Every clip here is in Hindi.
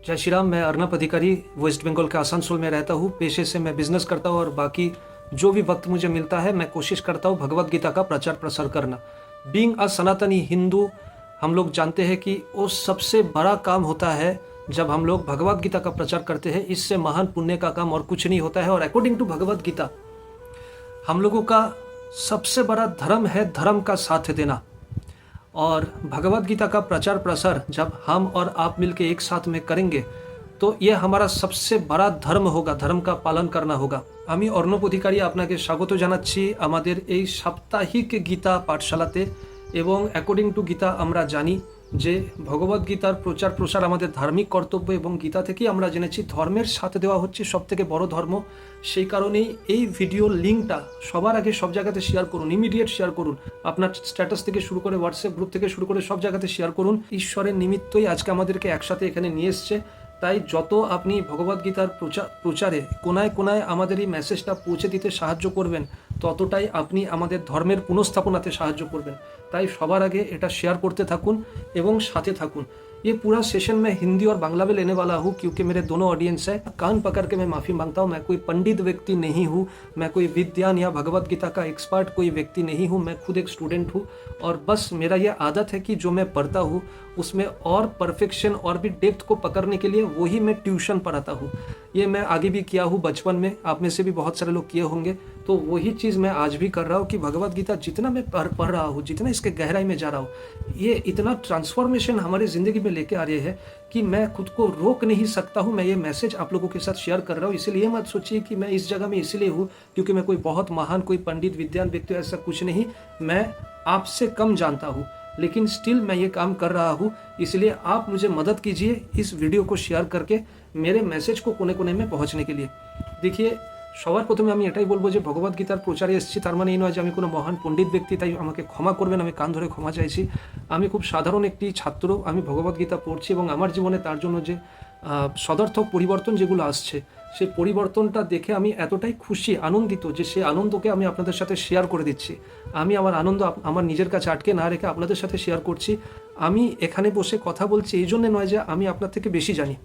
जय श्री राम। मैं अर्नब अधिकारी वेस्ट बंगाल के आसनसोल में रहता हूँ। पेशे से मैं बिजनेस करता हूँ और बाकी जो भी वक्त मुझे मिलता है मैं कोशिश करता हूँ भगवत गीता का प्रचार प्रसार करना। बीइंग अ सनातनी हिंदू, हम लोग जानते हैं कि वो सबसे बड़ा काम होता है जब हम लोग भगवत गीता का प्रचार करते हैं। इससे महान पुण्य का काम और कुछ नहीं होता है। और अकॉर्डिंग टू भगवत गीता हम लोगों का सबसे बड़ा धर्म है धर्म का साथ देना। और भगवत गीता का प्रचार प्रसार जब हम और आप मिलके एक साथ में करेंगे तो ये हमारा सबसे बड़ा धर्म होगा, धर्म का पालन करना होगा। আমি অর্ণব অধিকারী আপনাকে স্বাগত জানাচ্ছি আমাদের এই সাপ্তাহিক গীতা পাঠশালাতে। এবং অ্যাকর্ডিং টু গীতা আমরা জানি যে ভগবত গীতার প্রচার প্রসার আমাদের ধার্মিক কর্তব্য এবং গীতা থেকেই আমরা জেনেছি ধর্মের সাথে দেওয়া হচ্ছে সবথেকে বড় ধর্ম। সেই কারণেই এই ভিডিও লিঙ্কটা সবার আগে সব জায়গাতে শেয়ার করুন, ইমিডিয়েট শেয়ার করুন। আপনার স্ট্যাটাস থেকে শুরু করে হোয়াটসঅ্যাপ গ্রুপ থেকে শুরু করে সব জায়গাতে শেয়ার করুন। ঈশ্বরের নিমিত্তই আজকে আমাদেরকে একসাথে এখানে নিয়ে এসছে। তাই যত আপনি ভগবত গীতার প্রচারে কোনায় কোনায় আমাদের এই মেসেজটা পৌঁছে দিতে সাহায্য করবেন ততটাই আপনি আমাদের ধর্মের পুনঃস্থাপনাতে সাহায্য করবেন। তাই সবার আগে এটা শেয়ার করতে থাকুন এবং সাথে থাকুন। ये पूरा सेशन मैं हिंदी और बांग्ला में लेने वाला हूँ क्योंकि मेरे दोनों ऑडियंस है। कान पकड़ के मैं माफ़ी मांगता हूँ। मैं कोई पंडित व्यक्ति नहीं हूँ, मैं कोई विद्वान या भगवत गीता का एक्सपर्ट कोई व्यक्ति नहीं हूँ। मैं खुद एक स्टूडेंट हूँ और बस मेरा ये आदत है कि जो मैं पढ़ता हूँ उसमें और परफेक्शन और भी डेप्थ को पकड़ने के लिए वही मैं ट्यूशन पढ़ाता हूँ। ये मैं आगे भी किया हूँ बचपन में, आप में से भी बहुत सारे लोग किए होंगे। तो वही चीज़ मैं आज भी कर रहा हूँ कि भगवत गीता जितना मैं पढ़ रहा हूँ, जितना इसके गहराई में जा रहा हूँ, ये इतना ट्रांसफॉर्मेशन हमारी ज़िंदगी में लेके आ रहे हैं कि मैं खुद को रोक नहीं सकता हूँ। मैं ये मैसेज आप लोगों के साथ शेयर कर रहा हूँ। इसलिए मत सोचिए कि मैं इस जगह में इसलिए हूँ क्योंकि मैं कोई बहुत महान कोई पंडित विद्वान व्यक्ति, ऐसा कुछ नहीं। मैं आपसे कम जानता हूँ लेकिन स्टिल मैं ये काम कर रहा हूँ। इसलिए आप मुझे मदद कीजिए इस वीडियो को शेयर करके मेरे मैसेज को कोने कोने में पहुँचने के लिए। देखिए, সবার প্রথমে আমি এটাই বলবো যে ভগবত গীতার প্রচারে এসেছি তার মানে এই নয় যে আমি কোনো মহান পণ্ডিত ব্যক্তি, তাই আমাকে ক্ষমা করবেন, আমি কান ধরে ক্ষমা চাইছি। আমি খুব সাধারণ একটি ছাত্র, আমি ভগবত গীতা পড়ছি এবং আমার জীবনে তার জন্য যে সদর্থক পরিবর্তন যেগুলো আসছে সেই পরিবর্তনটা দেখে আমি এতটাই খুশি আনন্দিত যে সেই আনন্দকে আমি আপনাদের সাথে শেয়ার করে দিচ্ছি। আমি আমার আনন্দ আমার নিজের কাছে আটকে না রেখে আপনাদের সাথে শেয়ার করছি। আমি এখানে বসে কথা বলছি এই জন্যে নয় যে আমি আপনার থেকে বেশি জানি,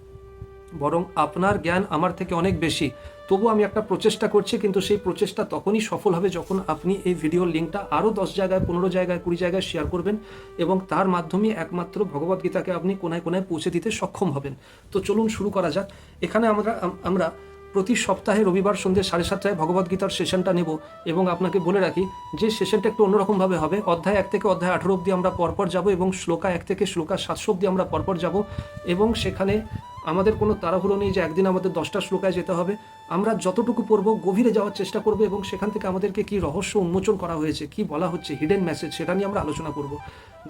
বরং আপনার জ্ঞান আমার থেকে অনেক বেশি। তবু আমি একটা প্রচেষ্টা করছি, কিন্তু সেই প্রচেষ্টা তখনই সফল হবে যখন আপনি এই ভিডিওর লিঙ্কটা আরও 10 জায়গায় 15 জায়গায় 20 জায়গায় শেয়ার করবেন এবং তার মাধ্যমে একমাত্র ভগবত গীতাকে আপনি কোনায় কোনায় পৌঁছে দিতে সক্ষম হবেন। তো চলুন শুরু করা যাক। এখানে আমরা প্রতি সপ্তাহে রবিবার সন্ধ্যে 7:30টায় ভগবত গীতার সেশনটা নেব এবং আপনাকে বলে রাখি যে সেশনটা একটু অন্যরকমভাবে হবে। অধ্যায় 1 থেকে অধ্যায় 18 অবধি আমরা পরপর যাব এবং শ্লোকা 1 থেকে শ্লোকা 700 অবধি আমরা পরপর যাব এবং সেখানে আমাদের কোনো তাড়াহুড়ো নেই যে একদিন আমাদের 10টা শ্লোকায় যেতে হবে। আমরা যতটুকু পড়ব গভীরে যাওয়ার চেষ্টা করব এবং সেখান থেকে আমাদেরকে কি রহস্য উন্মোচন করা হয়েছে, কি বলা হচ্ছে, हिडन मैसेज, সেটা নিয়ে আমরা আলোচনা করব।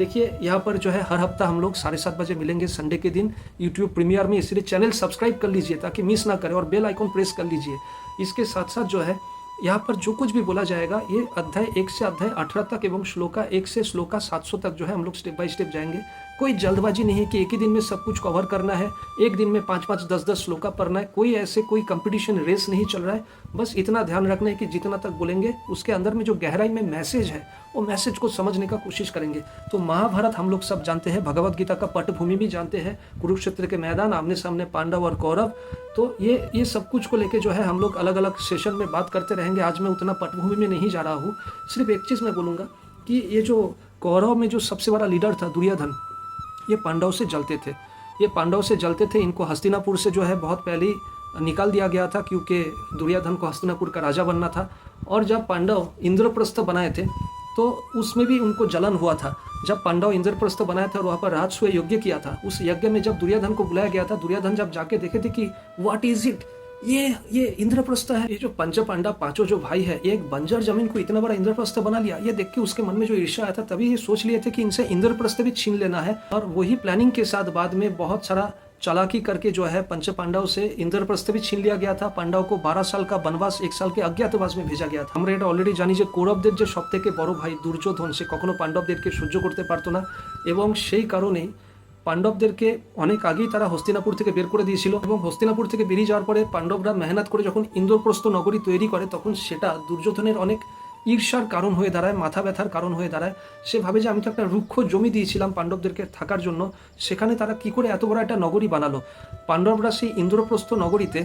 देखिए, यहाँ पर जो है हर हफ्ता हम लोग 7:30 बजे मिलेंगे संडे के दिन यूट्यूब प्रीमियर में। इसलिए चैनल सब्सक्राइब कर लीजिए ताकि मिस ना करें और बेल आइकन प्रेस कर लीजिए। इसके साथ साथ जो है यहाँ पर जो कुछ भी बोला जाएगा ये अध्याय 1 से अध्याय 18 तक एवं श्लोका 1 से श्लोका 700 तक जो है हम लोग स्टेप बाय स्टेप जाएंगे। कोई जल्दबाजी नहीं है कि एक ही दिन में सब कुछ कवर करना है, एक दिन में 5-5, 10-10 श्लोका पढ़ना है। कोई ऐसे कोई कंपटीशन रेस नहीं चल रहा है। बस इतना ध्यान रखना है कि जितना तक बोलेंगे उसके अंदर में जो गहराई में मैसेज है वो मैसेज को समझने का कोशिश करेंगे। तो महाभारत हम लोग सब जानते हैं, भगवत गीता का पटभूमि भी जानते हैं, कुरुक्षेत्र के मैदान, आमने सामने पांडव और कौरव। तो ये सब कुछ को लेके जो है हम लोग अलग अलग सेशन में बात करते रहेंगे। आज मैं उतना पटभूमि में नहीं जा रहा हूँ। सिर्फ एक चीज़ मैं बोलूँगा कि ये जो कौरव में जो सबसे बड़ा लीडर था दुर्योधन, ये पांडव से जलते थे। ये पांडव से जलते थे। इनको हस्तिनापुर से जो है बहुत पहले निकाल दिया गया था क्योंकि दुर्योधन को हस्तिनापुर का राजा बनना था। और जब पांडव इंद्रप्रस्थ बनाए थे तो उसमें भी उनको जलन हुआ था। जब पांडव इंद्रप्रस्थ बनाया था और वहाँ पर राजसूय यज्ञ किया था, उस यज्ञ में जब दुर्योधन को बुलाया गया था, दुर्योधन जब जाके देखे थे कि व्हाट इज इट, ये इंद्रप्रस्थ है। ये जो पंच पांडव पांचों जो भाई है, एक बंजर जमीन को इतना बड़ा इंद्रप्रस्थ बना लिया। ये देख के उसके मन में जो ईर्ष्या आया था तभी ये सोच लिए थे कि इनसे इंद्रप्रस्थ भी छीन लेना है। और वही प्लानिंग के साथ बाद में बहुत सारा चालाकी करके जो है पंच पांडव से इंद्रप्रस्थ भी छीन लिया गया था। पांडव को 12 साल का वनवास, 1 साल के अज्ञातवास में भेजा गया था। আমরা এটা অলরেডি জানি যে কৌরবদের যে সবথেকে বড় ভাই দুর্যোধন, সে কখনো পাণ্ডবদেরকে সহ্য করতে পারতো না এবং সেই কারণেই পাণ্ডবদেরকে অনেক আগেই তারা হস্তিনাপুর থেকে বের করে দিয়েছিল। এবং হস্তিনাপুর থেকে বেরিয়ে যাওয়ার পরে পাণ্ডবরা মেহনত করে যখন ইন্দ্রপ্রস্থ নগরী তৈরি করে তখন সেটা দুর্যোধনের অনেক ঈর্ষার কারণ হয়ে দাঁড়ায়, মাথা ব্যথার কারণ হয়ে দাঁড়ায়। সে ভাবে যে আমি তো একটা রুক্ষ জমি দিয়েছিলাম পাণ্ডবদেরকে থাকার জন্য, সেখানে তারা কি করে এত বড় একটা নগরী বানালো। পাণ্ডবরা সেই ইন্দ্রপ্রস্থ নগরীতে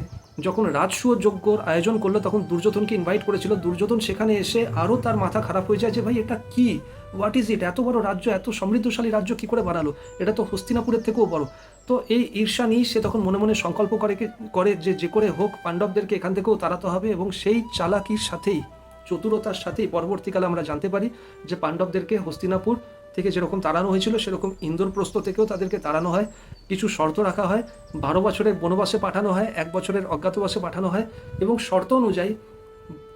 যখন রাজসূয় যজ্ঞর আয়োজন করলো তখন দুর্যোধনকে ইনভাইট করেছিল। দুর্যোধন সেখানে এসে আরও তার মাথা খারাপ হয়ে যায় যে ভাই এটা কি, হোয়াট ইজ ইট, এত বড় রাজ্য, এত সমৃদ্ধশালী রাজ্য কি করে বানালো, এটা তো হস্তিনাপুরের থেকেও বড়। তো এই ঈর্ষা নিয়েই সে তখন মনে মনে সংকল্প করে যে করে হোক পাণ্ডবদেরকে এখান থেকেও তাড়াতে হবে। এবং সেই চালাকির সাথেই, চতুরতার সাথেই পরবর্তীকালে আমরা জানতে পারি যে পাণ্ডবদেরকে হস্তিনাপুর থেকে যেরকম তাড়ানো হয়েছিল সেরকম ইন্দ্রপ্রস্থ থেকেও তাদেরকে তাড়ানো হয়। কিছু শর্ত রাখা হয়, 12 বছরের বনবাসে পাঠানো হয়, 1 বছরের অজ্ঞাতবাসে পাঠানো হয়। এবং শর্ত অনুযায়ী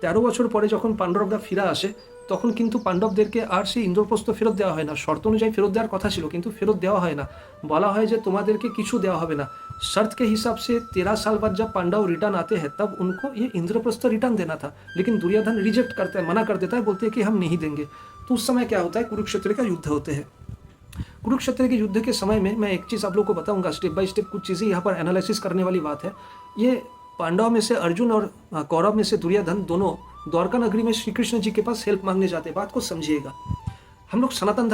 13 বছর পরে যখন পাণ্ডবরা ফিরে আসে তখন কিন্তু পাণ্ডবদেরকে আর সেই ইন্দ্রপ্রস্থ ফেরত দেওয়া হয় না। শর্ত অনুযায়ী ফেরত দেওয়ার কথা ছিল কিন্তু ফেরত দেওয়া হয় না। বলা হয় যে তোমাদেরকে কিছু দেওয়া হবে না। शर्त के हिसाब से 13 साल बाद जब पांडव रिटर्न आते हैं तब उनको ये इंद्रप्रस्थ रिटर्न देना था, लेकिन दुर्योधन रिजेक्ट करता है, मना कर देता है, बोलते हैं कि हम नहीं देंगे। तो उस समय क्या होता है, कुरुक्षेत्र का युद्ध होते हैं। कुरुक्षेत्र के युद्ध के समय में मैं एक चीज़ आप लोग को बताऊंगा स्टेप बाय स्टेप, कुछ चीज़ें यहाँ पर एनालिसिस करने वाली बात है। ये पांडव में से अर्जुन और कौरव में से दुर्योधन दोनों द्वारका नगरी में श्री कृष्ण जी के पास हेल्प मांगने जाते हैं। बात को समझिएगा। हम लोग सनातन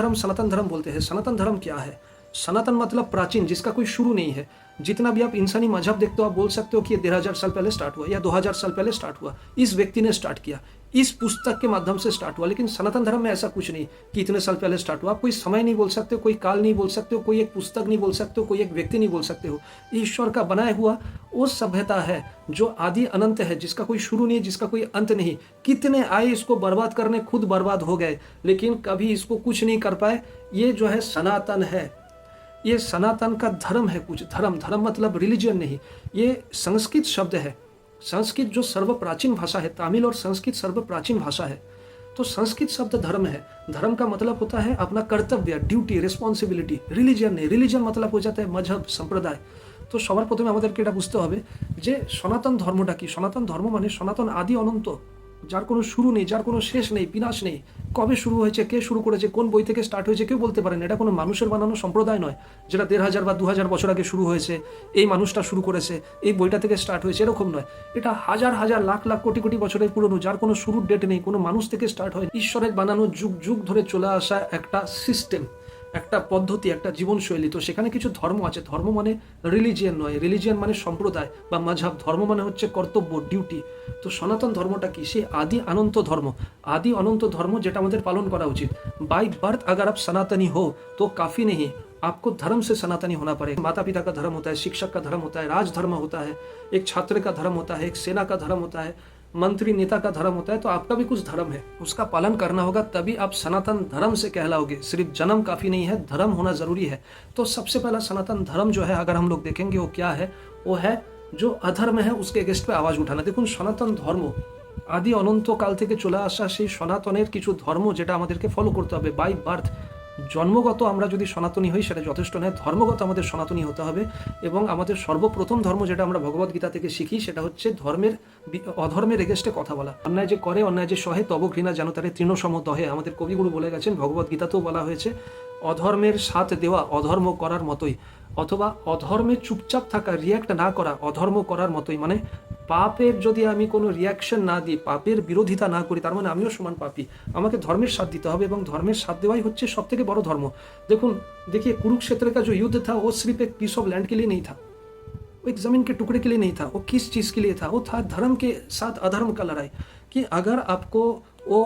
धर्म बोलते हैं। सनातन धर्म क्या है? सनातन मतलब प्राचीन, जिसका कोई शुरू नहीं है। जितना भी आप इंसानी मजहब देखते हो आप बोल सकते हो कि ये 13,000 साल पहले स्टार्ट हुआ या 2,000 साल पहले स्टार्ट हुआ, इस व्यक्ति ने स्टार्ट किया, इस पुस्तक के माध्यम से स्टार्ट हुआ। लेकिन सनातन धर्म में ऐसा कुछ नहीं कि इतने साल पहले स्टार्ट हुआ। आप कोई समय नहीं बोल सकते हो, कोई काल नहीं बोल सकते हो, कोई एक पुस्तक नहीं बोल सकते हो, कोई एक व्यक्ति नहीं बोल सकते हो। ईश्वर का बनाया हुआ वो सभ्यता है जो आदि अनंत है, जिसका कोई शुरू नहीं, जिसका कोई अंत नहीं। कितने आए इसको बर्बाद करने, खुद बर्बाद हो गए, लेकिन कभी इसको कुछ नहीं कर पाए। ये जो है सनातन है, ये सनातन का धर्म है। कुछ धर्म मतलब रिलीजन नहीं। ये संस्कृत शब्द है। संस्कृत जो सर्वप्राचीन भाषा है, तमिल और संस्कृत सर्वप्राचीन भाषा है। तो संस्कृत शब्द धर्म है। धर्म का मतलब होता है अपना कर्तव्य, ड्यूटी, रेसपन्सिबिलिटी। रिलीजन नहीं, रिलीजन मतलब हो जाता है मजहब, सम्प्रदाय। तो সবার প্রথমে আমাদেরকে এটা বুঝতে হবে যে সনাতন ধর্মটা কি। সনাতন ধর্ম মানে সনাতন, আদি অনন্ত, যার কোনো শুরু নেই, যার কোনো শেষ নেই, বিনাশ নেই। কবে শুরু হয়েছে, কে শুরু করেছে, কোন বই থেকে স্টার্ট হয়েছে কেউ বলতে পারেন। এটা কোনো মানুষের বানানো সম্প্রদায় নয় যেটা 1,500 বা 2,000 বছর আগে শুরু হয়েছে, এই মানুষটা শুরু করেছে, এই বইটা থেকে স্টার্ট হয়েছে, এরকম নয়। এটা হাজার হাজার লাখ লাখ কোটি কোটি বছরের পুরনো, যার কোনো শুরুর ডেট নেই, কোনো মানুষ থেকে স্টার্ট হয়। ঈশ্বরের বানানো যুগ যুগ ধরে চলে আসা একটা সিস্টেম, একটা পদ্ধতি, একটা জীবনশৈলী। তো সেখানে কিছু ধর্ম আছে। ধর্ম মানে রিলিজিয়ান নয়, রিলিজিয়ান মানে সম্প্রদায় বা মাঝহাব। ধর্ম মানে হচ্ছে কর্তব্য, ডিউটি। তো সনাতন ধর্মটা কি? সেই আদি অনন্ত ধর্ম, আদি অনন্ত ধর্ম যেটা আমাদের পালন করা উচিত। बाई बर्थ अगर आप सनातनी हो तो काफ़ी नहीं, आपको धर्म से सनातनी होना पड़ेगा। माता पिता का धर्म होता है, शिक्षक का धर्म होता है, राजधर्म होता है, एक छात्र का धर्म होता है, एक सेना का धर्म होता है, मंत्री नेता का धर्म होता है। तो आपका भी कुछ धर्म है, उसका पालन करना होगा, तभी आप सनातन धर्म से कहलाओगे। सिर्फ जन्म काफ़ी नहीं है, धर्म होना ज़रूरी है। तो सबसे पहला सनातन धर्म जो है अगर हम लोग देखेंगे वो क्या है, वो है जो अधर्म है उसके अगेंस्ट पे आवाज़ उठाना। देखুন সনাতন ধর্ম আদি অনন্তকাল থেকে চলে আসা সেই সনাতনের কিছু ধর্ম যেটা আমাদেরকে ফলো করতে হবে। বাই বার্থ, জন্মগত আমরা যদি সনাতনী হই সেটা যথেষ্ট নয়, ধর্মগত আমাদের সনাতনী হতে হবে। এবং আমাদের সর্বপ্রথম ধর্ম যেটা আমরা ভগবদ্গীতা থেকে শিখি সেটা হচ্ছে অধর্মের এগেস্টে কথা বলা। অন্যায় যে করে, অন্যায় যে সহে, তব ঘৃণা যেন তারে তৃণসম দহে। আমাদের কবিগুরু বলে গেছেন, ভগবদ্গীতাতেও বলা হয়েছে অধর্মের সাথ দেওয়া অধর্ম করার মতোই, অথবা অধর্মে চুপচাপ থাকা, রিয়াক্ট না করা অধর্ম করার মতোই। মানে পাপের যদি আমি কোনো রিয়াকশন না দিই, পাপের বিরোধিতা না করি, তার মানে আমিও সমান পাপী। আমাকে ধর্মের সাথ দিতে হবে এবং ধর্মের সাথ দেওয়াই হচ্ছে সব থেকে বড় ধর্ম। দেখুন, देखिए कुरुक्षेत्र का जो युद्ध था वो सिर्फ एक पीस ऑफ लैंड के लिए नहीं था, वो एक ज़मीन के टुकड़े के लिए नहीं था। वो किस चीज़ के लिए था? वो था धर्म के साथ अधर्म का लड़ाई। कि अगर आपको वो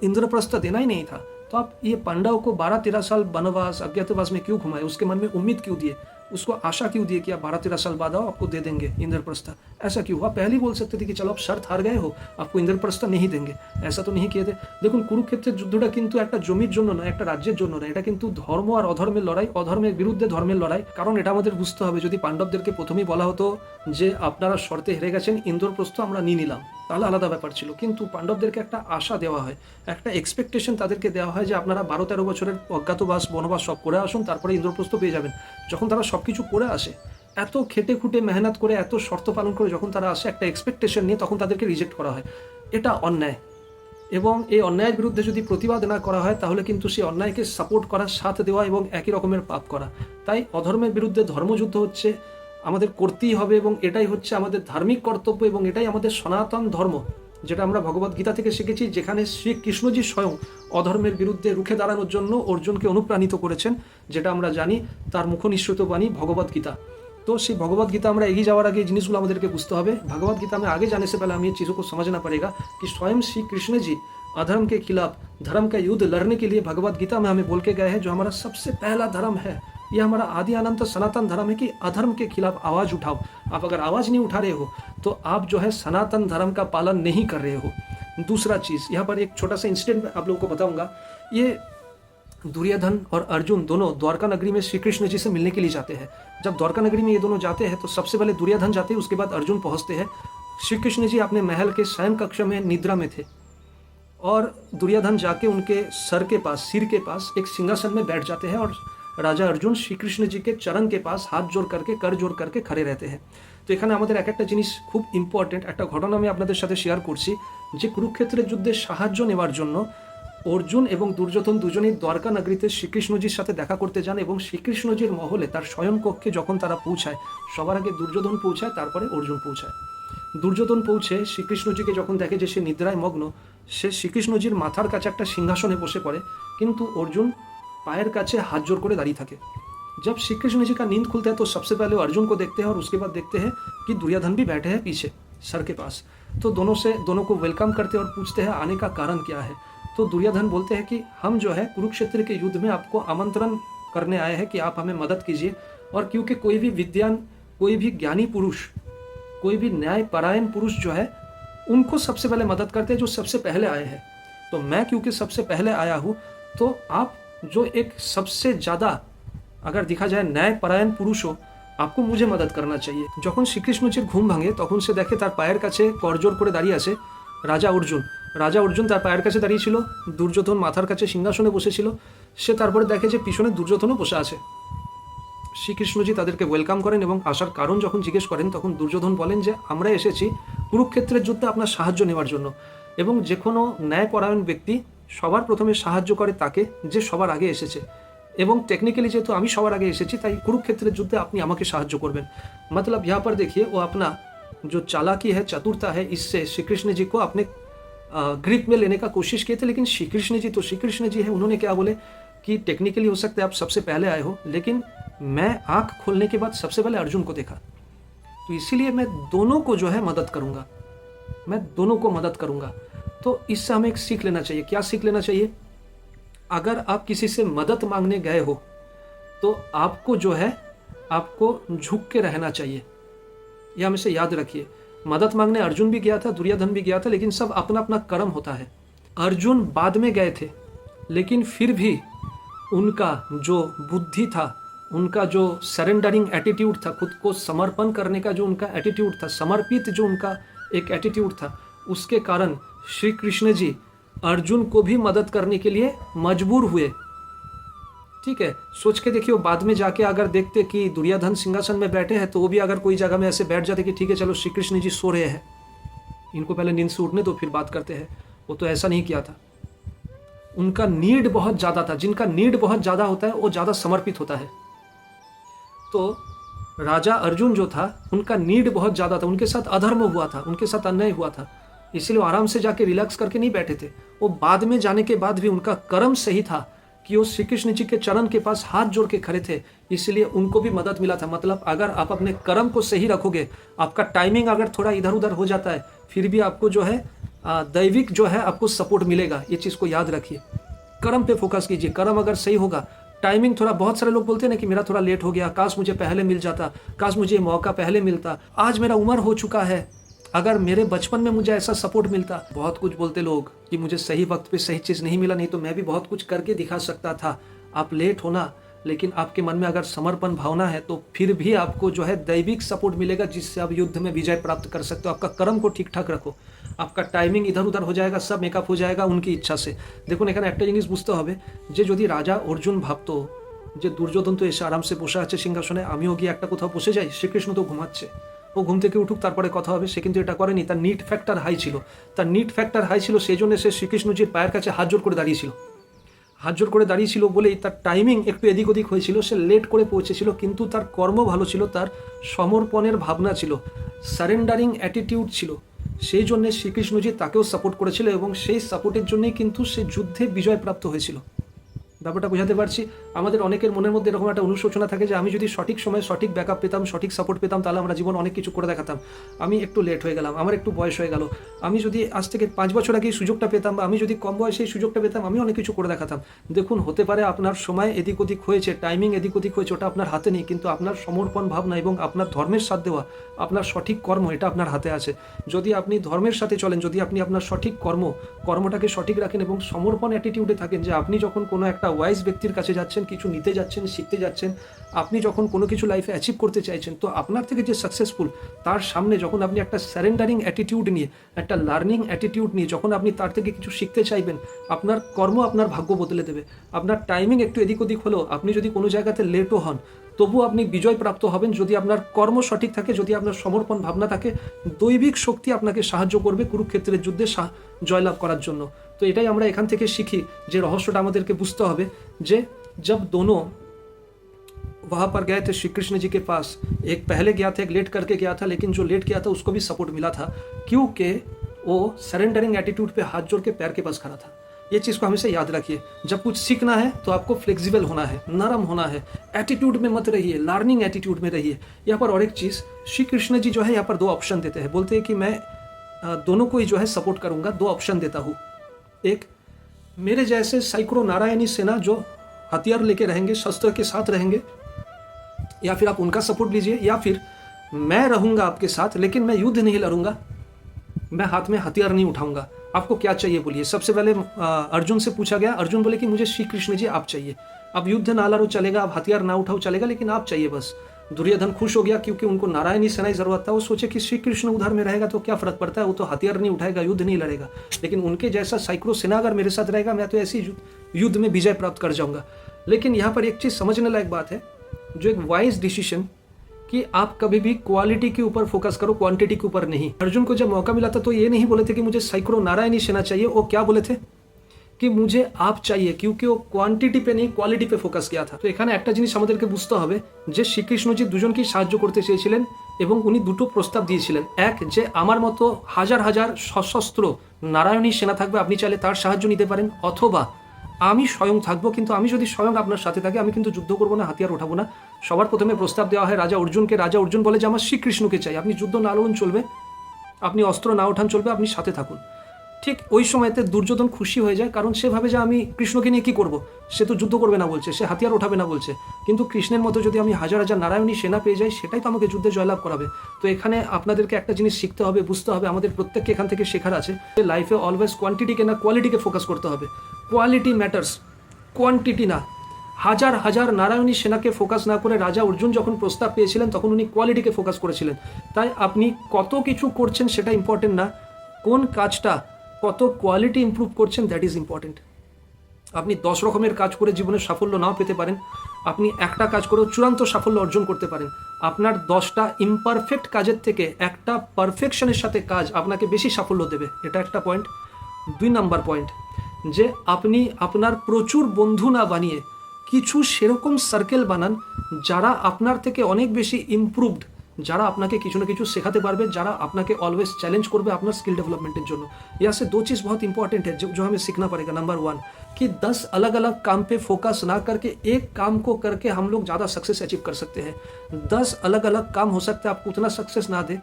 इंद्रप्रस्थ देना ही नहीं था तो आप ये पांडव को 12-13 साल वनवास, अज्ञातवास में क्यों घुमाए? उसके मन में उम्मीद क्यों दिए? उसको आशा क्यों दिए कि आप 12-13 साल बाद आओ, आपको दे देंगे इंद्रप्रस्थ? ऐसा क्यों हुआ? पहले ही बोल सकते थे कि चलो आप शर्त हार गए हो, आपको इंद्रप्रस्थ नहीं देंगे। ऐसा तो नहीं किए थे। দেখুন, কুরুক্ষেত্রের যুদ্ধটা কিন্তু একটা জমির জন্য নয়, একটা রাজ্যের জন্য নয়। এটা কিন্তু ধর্ম আর অধর্মের লড়াই, অধর্মের বিরুদ্ধে ধর্মের লড়াই। কারণ এটা আমাদের বুঝতে হবে, যদি পাণ্ডবদেরকে প্রথমেই বলা হতো যে আপনারা শর্তে হেরে গেছেন, ইন্দ্রপ্রস্থ আমরা নিয়ে নিলাম, তাহলে আলাদা ব্যাপার ছিল। কিন্তু পাণ্ডবদেরকে একটা আশা দেওয়া হয়, একটা এক্সপেকটেশন তাদেরকে দেওয়া হয় যে আপনারা 12-13 বছরের অজ্ঞাতবাস, বনবাস সব করে আসুন, তারপরে ইন্দ্রপ্রস্থ পেয়ে যাবেন। যখন তারা সব কিছু করে আসে, এত খেটে খুঁটে মেহনত করে, এত শর্ত পালন করে যখন তারা আসে একটা এক্সপেকটেশন নিয়ে, তখন তাদেরকে রিজেক্ট করা হয়। এটা অন্যায়। এবং এই অন্যায়ের বিরুদ্ধে যদি প্রতিবাদ না করা হয় তাহলে কিন্তু সেই অন্যায়কে সাপোর্ট করার সাথ দেওয়া এবং একই রকমের পাপ করা। তাই অধর্মের বিরুদ্ধে ধর্মযুদ্ধ হচ্ছে, আমাদের করতেই হবে এবং এটাই হচ্ছে আমাদের ধার্মিক কর্তব্য এবং এটাই আমাদের সনাতন ধর্ম। যেটা আমরা ভগবত গীতা থেকে শিখেছি, যেখানে শ্রীকৃষ্ণজি স্বয়ং অধর্মের বিরুদ্ধে রুখে দাঁড়ানোর জন্য অর্জুনকে অনুপ্রাণিত করেছেন, যেটা আমরা জানি তার মুখনিঃসৃত বাণী ভগবত गीता। तो সেই भगवत गीता আমরা এগিয়ে যাওয়ার আগে এই জিনিসগুলো আমাদেরকে বুঝতে হবে। भगवत गीता में आगे जाने से पहले हमें ये चीज़ों को समझना पड़ेगा कि स्वयं श्री कृष्ण जी अधर्म के खिलाफ धर्म का युद्ध लड़ने के लिए भगवत गीता में हमें बोल के गए हैं, जो हमारा सबसे पहला धर्म है, ये हमारा आदि अनंत सनातन धर्म है कि अधर्म के खिलाफ आवाज़ उठाओ। आप अगर आवाज़ नहीं उठा रहे हो तो आप जो है सनातन धर्म का पालन नहीं कर रहे हो। दूसरा चीज़, यहाँ पर एक छोटा सा इंसिडेंट आप लोगों को बताऊंगा। ये दुर्योधन और अर्जुन दोनों द्वारका नगरी में श्री कृष्ण जी से मिलने के लिए जाते हैं। जब द्वारका नगरी में ये दोनों जाते हैं तो सबसे पहले दुर्योधन जाते हैं, उसके बाद अर्जुन पहुंचते हैं। श्री कृष्ण जी अपने महल के शयन कक्ष में निद्रा में थे और दुर्योधन जाके उनके सिर के पास एक सिंहासन में बैठ जाते हैं और राजा अर्जुन श्री कृष्ण जी के चरण के पास हाथ जोड़ करके कर जोड़ करके खड़े रहते हैं। तो এখানে আমাদের একটা জিনিস খুব ইম্পর্টেন্ট, একটা ঘটনা আমি আপনাদের সাথে শেয়ার করছি, যে কুরুক্ষেত্রের যুদ্ধে সাহায্য নেওয়ার জন্য অর্জুন এবং দুর্যোধন দুজনেই দ্বারকা নগরীতে শ্রীকৃষ্ণজির সাথে দেখা করতে যান এবং শ্রীকৃষ্ণজির মহলে তার শয়ন কক্ষে যখন তারা পৌঁছায়, সবার আগে দুর্যোধন পৌঁছায়, তারপরে অর্জুন পৌঁছায়। দুর্যোধন পৌঁছে শ্রীকৃষ্ণজিকে যখন দেখে যে সে নিদ্রায় মগ্ন, সে শ্রীকৃষ্ণজির মাথার কাছে একটা সিংহাসনে বসে পড়ে, কিন্তু অর্জুন पायर काछे हाथ जोड़ कर दाঁড়িয়ে থাকে। जब श्री कृष्ण जी का नींद खुलता है तो सबसे पहले अर्जुन को देखते हैं और उसके बाद देखते हैं कि दुर्योधन भी बैठे हैं पीछे सर के पास। तो दोनों को वेलकम करते हैं और पूछते हैं आने का कारण क्या है। तो दुर्योधन बोलते हैं कि हम जो है कुरुक्षेत्र के युद्ध में आपको आमंत्रण करने आए हैं कि आप हमें मदद कीजिए, और क्योंकि कोई भी विद्वान, कोई भी ज्ञानी पुरुष, कोई भी न्यायपरायण पुरुष जो है उनको सबसे पहले मदद करते हैं जो सबसे पहले आए हैं। तो मैं क्योंकि सबसे पहले आया हूँ, तो आप जो एक सबसे ज़्यादा अगर देखा जाए न्यायपरायण पुरुष हो, आपको मुझे मदद करना चाहिए। যখন শ্রীকৃষ্ণজির ঘুম ভাঙে তখন সে দেখে তার পায়ের কাছে করজোড় করে দাঁড়িয়ে আছে রাজা অর্জুন তার পায়ের কাছে দাঁড়িয়ে ছিল, দুর্যোধন মাথার কাছে সিংহাসনে বসেছিল। সে তারপরে দেখে যে পিছনে দুর্যোধনও বসে আছে। শ্রীকৃষ্ণজি তাদেরকে ওয়েলকাম করেন এবং আসার কারণ যখন জিজ্ঞেস করেন তখন দুর্যোধন বলেন যে আমরা এসেছি কুরুক্ষেত্রের যুদ্ধে আপনার সাহায্য নেওয়ার জন্য, এবং যে কোনো ন্যায়পরায়ণ ব্যক্তি সবার প্রথমে সাহায্য করে তাকে যে সবার আগে এসেছে, এবং टेक्निकली যেহেতु আমি সবার আগে এসেছি তাই কুরুক্ষেত্রের যুদ্ধে আপনি আমাকে সাহায্য করবেন। मतलब यहाँ पर देखिए वो अपना जो चालाकी है, चतुरता है, इससे श्री कृष्ण जी को अपने ग्रिप में लेने का कोशिश किए थे। लेकिन श्री कृष्ण जी है, उन्होंने क्या बोले कि टेक्निकली हो सकता है आप सबसे पहले आए हो, लेकिन मैं आँख खोलने के बाद सबसे पहले अर्जुन को देखा, तो इसीलिए मैं दोनों को जो है मदद करूँगा। तो इससे हमें एक सीख लेना चाहिए। क्या सीख लेना चाहिए? अगर आप किसी से मदद मांगने गए हो तो आपको जो है आपको झुक के रहना चाहिए, यह हमेशा याद रखिए। मदद मांगने अर्जुन भी गया था, दुर्योधन भी गया था, लेकिन सब अपना अपना कर्म होता है। अर्जुन बाद में गए थे, लेकिन फिर भी उनका जो बुद्धि था, उनका जो सरेंडरिंग एटीट्यूड था, खुद को समर्पण करने का जो उनका एटीट्यूड था, समर्पित जो उनका एक एटीट्यूड था, उसके कारण श्री कृष्ण जी अर्जुन को भी मदद करने के लिए मजबूर हुए। ठीक है, सोच के देखिए, बाद में जाके अगर देखते कि दुर्योधन सिंहासन में बैठे हैं तो वो भी अगर कोई जगह में ऐसे बैठ जाते कि ठीक है चलो श्री कृष्ण जी सो रहे हैं, इनको पहले नींद से उठने दो फिर बात करते हैं, वो तो ऐसा नहीं किया था। उनका नीड बहुत ज़्यादा था। जिनका नीड बहुत ज़्यादा होता है वो ज़्यादा समर्पित होता है। तो राजा अर्जुन जो था उनका नीड बहुत ज़्यादा था, उनके साथ अधर्म हुआ था, उनके साथ अन्याय हुआ था, इसलिए वो आराम से जाके रिलैक्स करके नहीं बैठे थे। वो बाद में जाने के बाद भी उनका कर्म सही था कि वो श्री कृष्ण जी के चरण के पास हाथ जोड़ के खड़े थे, इसलिए उनको भी मदद मिला था। मतलब अगर आप अपने कर्म को सही रखोगे, आपका टाइमिंग अगर थोड़ा इधर उधर हो जाता है, फिर भी आपको जो है दैविक जो है आपको सपोर्ट मिलेगा। ये चीज़ को याद रखिए, कर्म पे फोकस कीजिए। कर्म अगर सही होगा, टाइमिंग थोड़ा, बहुत सारे लोग बोलते हैं ना कि मेरा थोड़ा लेट हो गया, काश मुझे पहले मिल जाता, काश मुझे मौका पहले मिलता, आज मेरा उम्र हो चुका है, अगर मेरे बचपन में मुझे ऐसा सपोर्ट मिलता। बहुत कुछ बोलते लोग कि मुझे सही वक्त पे सही चीज़ नहीं मिला, नहीं तो मैं भी बहुत कुछ करके दिखा सकता था। आप लेट होना, लेकिन आपके मन में अगर समर्पण भावना है तो फिर भी आपको जो है दैविक सपोर्ट मिलेगा, जिससे आप युद्ध में विजय प्राप्त कर सकते हो। आपका कर्म को ठीक ठाक रखो, आपका टाइमिंग इधर उधर हो जाएगा, सब मेकअप हो जाएगा उनकी इच्छा से। देखুন এখানে একটা জিনিস বুঝতে হবে যে যদি রাজা অর্জুন ভাবতো যে দুর্যোধন তো এসে আরামসে বসে আছে সিংহাসনে, আমিও গিয়ে একটা কোথাও বসে যাই, শ্রীকৃষ্ণ তো ঘুমাচ্ছে, ও ঘুম থেকে উঠুক তারপরে কথা হবে, সে কিন্তু এটা করেনি। তার নিড ফ্যাক্টর হাই ছিল, সেই জন্য সে শ্রীকৃষ্ণজির পায়ের কাছে হাত জোড় করে দাঁড়িয়েছিল বলেই তার টাইমিং একটু এদিক ওদিক হয়েছিল, সে লেট করে পৌঁছেছিল, কিন্তু তার কর্ম ভালো ছিল, তার সমর্পণের ভাবনা ছিল, সারেন্ডারিং অ্যাটিটিউড ছিল। সেই জন্য শ্রীকৃষ্ণজি তাকেও সাপোর্ট করেছিল এবং সেই সাপোর্টের জন্যই কিন্তু সে যুদ্ধে বিজয় প্রাপ্ত হয়েছিল। ব্যাপারটা বোঝাতে পারছি? আমাদের অনেকের মনের মধ্যে এরকম একটা অনুশোচনা থাকে যে আমি যদি সঠিক সময়ে সঠিক ব্যাকআপ পেতাম, সঠিক সাপোর্ট পেতাম, তাহলে আমরা জীবন অনেক কিছু করে দেখাতাম। আমি একটু লেট হয়ে গেলাম, আমার একটু বয়স হয়ে গেল, আমি যদি আজ থেকে 5 বছর আগে এই সুযোগটা পেতাম, বা আমি যদি কম বয়সে এই সুযোগটা পেতাম, আমি অনেক কিছু করে দেখাতাম। দেখুন, হতে পারে আপনার সময় এদিক ওদিক হয়েছে, টাইমিং এদিক ওদিক হয়েছে, ওটা আপনার হাতে নেই, কিন্তু আপনার সমর্পণ ভাবনা এবং আপনার ধর্মের সাথ দেওয়া, আপনার সঠিক কর্ম, এটা আপনার হাতে আছে। যদি আপনি ধর্মের সাথে চলেন, যদি আপনি আপনার সঠিক কর্মটাকে সঠিক রাখেন এবং সমর্পণ অ্যাটিটিউডে থাকেন, যে আপনি যখন কোনো একটা ওয়াইজ ব্যক্তির কাছে যাচ্ছেন, কিছু নিতে যাচ্ছেন, শিখতে যাচ্ছেন, আপনি যখন কোনো কিছু লাইফে অ্যাচিভ করতে চাইছেন, তো আপনার থেকে যে সাকসেসফুল, তার সামনে যখন আপনি একটা স্যারেন্ডারিং অ্যাটিটিউড নিয়ে, একটা লার্নিং অ্যাটিটিউড নিয়ে যখন আপনি তার থেকে কিছু শিখতে চাইবেন, আপনার কর্ম আপনার ভাগ্য বদলে দেবে। আপনার টাইমিং একটু এদিক ওদিক হলেও, আপনি যদি কোনো জায়গাতে লেটও হন, তবু আপনি বিজয় প্রাপ্ত হবেন যদি আপনার কর্ম সঠিক থাকে, যদি আপনার সমর্পণ ভাবনা থাকে। দৈবিক শক্তি আপনাকে সাহায্য করবে কুরুক্ষেত্রের যুদ্ধে জয়লাভ করার জন্য। তো এটাই আমরা এখান থেকে শিখি, যে রহস্যটা আমাদেরকে বুঝতে হবে, যে जब दोनों वहाँ पर गए थे श्री कृष्ण जी के पास, एक पहले गया था, एक लेट करके गया था, लेकिन जो लेट किया था उसको भी सपोर्ट मिला था, क्योंकि वो सरेंडरिंग एटीट्यूड पे हाथ जोड़ के पैर के पास खड़ा था। ये चीज़ को हमेशा याद रखिए। जब कुछ सीखना है तो आपको फ्लेक्सिबल होना है, नरम होना है, एटीट्यूड में मत रहिए, लर्निंग एटीट्यूड में रहिए। यहाँ पर और एक चीज़, श्री कृष्ण जी जो है यहाँ पर 2 ऑप्शन देते हैं, बोलते हैं कि मैं दोनों को ही जो है सपोर्ट करूँगा, 2 ऑप्शन देता हूँ। एक, मेरे जैसे सैकड़ों नारायणी सेना जो हथियार लेके रहेंगे, शस्त्र के साथ रहेंगे, या फिर आप उनका सपोर्ट लीजिए, या फिर मैं रहूंगा आपके साथ, लेकिन मैं युद्ध नहीं लड़ूंगा, मैं हाथ में हथियार नहीं उठाऊंगा। आपको क्या चाहिए बोलिए? सबसे पहले अर्जुन से पूछा गया, अर्जुन बोले कि मुझे श्री कृष्ण जी आप चाहिए। अब युद्ध ना लड़ो चलेगा, अब हथियार ना उठाओ चलेगा, लेकिन आप चाहिए बस। दुर्योधन खुश हो गया, क्योंकि उनको नारायणी सेना की जरूरत था। वो सोचे कि श्री कृष्ण उधर में रहेगा तो क्या फर्क पड़ता है, वो तो हथियार नहीं उठाएगा, युद्ध नहीं लड़ेगा, लेकिन उनके जैसा सैकड़ों सेना अगर मेरे साथ रहेगा, मैं तो ऐसी युद्ध में विजय प्राप्त कर जाऊंगा। लेकिन यहाँ पर एक चीज़ समझने लायक बात है, जो एक वाइज डिसीजन, कि आप कभी भी क्वालिटी के ऊपर फोकस करो, क्वांटिटी के ऊपर नहीं। अर्जुन को जब मौका मिला था तो ये नहीं बोले थे कि मुझे सैकड़ों नारायणी सेना चाहिए, वो क्या बोले थे कि मुझे आप चाहिए, क्योंकि वो কোয়ান্টিটি पे नहीं কোয়ালিটি पे ফোকাস किया था। তো এখানে একটা জিনিস আমাদেরকে বুঝতে হবে, যে শ্রীকৃষ্ণজি দুজনকেই সাহায্য করতে চেয়েছিলেন এবং উনি দুটো প্রস্তাব দিয়েছিলেন। এক, যে আমার মতো হাজার হাজার সশস্ত্র নারায়ণী সেনা থাকবে, আপনি চাইলে তার সাহায্য নিতে পারেন, অথবা আমি স্বয়ং থাকবো, কিন্তু আমি যদি স্বয়ং আপনার সাথে থাকি, আমি কিন্তু যুদ্ধ করবো না, হাতিয়ার ওঠাবো না। সবার প্রথমে প্রস্তাব দেওয়া হয় রাজা অর্জুনকে। রাজা অর্জুন বলে যে আমার শ্রীকৃষ্ণকে চাই, আপনি যুদ্ধ না লড়ুন চলবে, আপনি অস্ত্র না ওঠান চলবে, আপনি সাথে থাকুন। ঠিক ওই সময়তে দুর্যোধন খুশি হয়ে যায়, কারণ সে ভাবে যে আমি কৃষ্ণকে নিয়ে কী করবো, সে তো যুদ্ধ করবে না বলছে, সে হাতিয়ার ওঠাবে না বলছে, কিন্তু কৃষ্ণের মতো যদি আমি হাজার হাজার নারায়ণী সেনা পেয়ে যাই, সেটাই তো আমাকে যুদ্ধে জয়লাভ করাবে। তো এখানে আপনাদেরকে একটা জিনিস শিখতে হবে, বুঝতে হবে, আমাদের প্রত্যেককে এখান থেকে শেখার আছে, যে লাইফে অলওয়েজ কোয়ান্টিটিকে না কোয়ালিটিকে ফোকাস করতে হবে। কোয়ালিটি ম্যাটার্স, কোয়ান্টিটি না। হাজার হাজার নারায়ণী সেনাকে ফোকাস না করে রাজা অর্জুন যখন প্রস্তাব পেয়েছিলেন, তখন উনি কোয়ালিটিকে ফোকাস করেছিলেন। তাই আপনি কত কিছু করছেন সেটা ইম্পর্টেন্ট না, কোন কাজটা কত কোয়ালিটি ইমপ্রুভ করছেন, দ্যাট ইজ ইম্পর্টেন্ট। আপনি 10 রকমের কাজ করে জীবনে সাফল্য নাও পেতে পারেন, আপনি একটা কাজ করেও চূড়ান্ত সাফল্য অর্জন করতে পারেন। আপনার 10টা ইমপারফেক্ট কাজের থেকে একটা পারফেকশনের সাথে কাজ আপনাকে বেশি সাফল্য দেবে, এটা একটা পয়েন্ট। 2 নাম্বার পয়েন্ট, যে আপনি আপনার প্রচুর বন্ধু না বানিয়ে কিছু সেরকম সার্কেল বানান যারা আপনার থেকে অনেক বেশি ইমপ্রুভড, যারা আপনাকে কিছু না কিছু শেখাতে পারবে, যারা আপনাকে অলवेज चैलेंज করবে আপনার স্কিল डेवलपमेंट জন্য। यहाँ से 2 चीज़ बहुत इंपॉर्टेंट है जो हमें सीखना पड़ेगा। नंबर 1, कि 10 अलग अलग काम पे फोकस ना करके एक काम को करके हम लोग ज़्यादा सक्सेस अचीव कर सकते हैं। 10 अलग अलग काम हो सकता है आपको उतना सक्सेस ना दे,